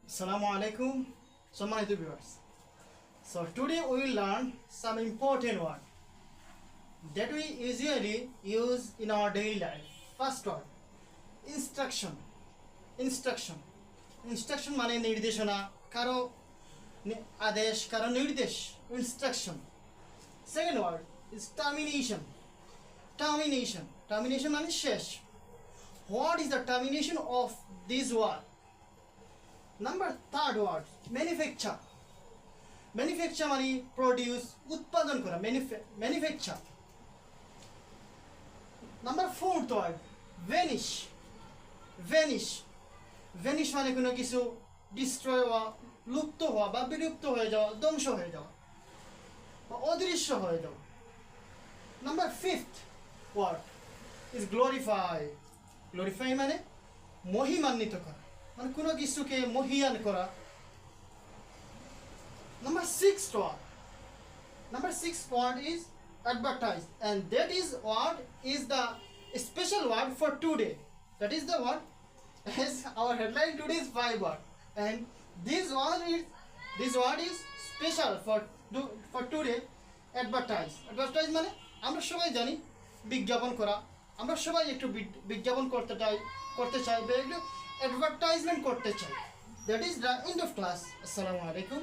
Assalamu alaikum, Samanitu viewers. So today we will learn some important word that we usually use in our daily life. First word, instruction. Instruction. Instruction মানে নির্দেশনা, কারো আদেশ, কারো নির্দেশ, instruction. Second word is termination. Termination. Termination মানে শেষ. What is the termination of this word? Number third word, manufacture. Manufacture মানে produce, উৎপাদন করা, manufacture. Number fourth word, vanish. Vanish. Vanish মানে কোনো কিছু destroy হওয়া, লুপ্ত হওয়া বা বিলুপ্ত হয়ে যাওয়া, ধ্বংস হয়ে যাওয়া বা অদৃশ্য হয়ে যাওয়া. Number fifth word is glorify. Glorify মানে মহিমান্বিত করা, মানে কোনো কিছুকে মহিয়ান করা. Number sixth word is advertise, and that is word is the special word for today. That is the word, as our headline today is 5 word, and this word is special for today. Advertise. Advertise মানে আমরা সবাই জানি বিজ্ঞাপন করা, আমরা সবাই একটু বিজ্ঞাপন করতে চাই বা একটু অ্যাডভার্টাইজমেন্ট করতে চাই. That is the end of class. Assalamu alaikum.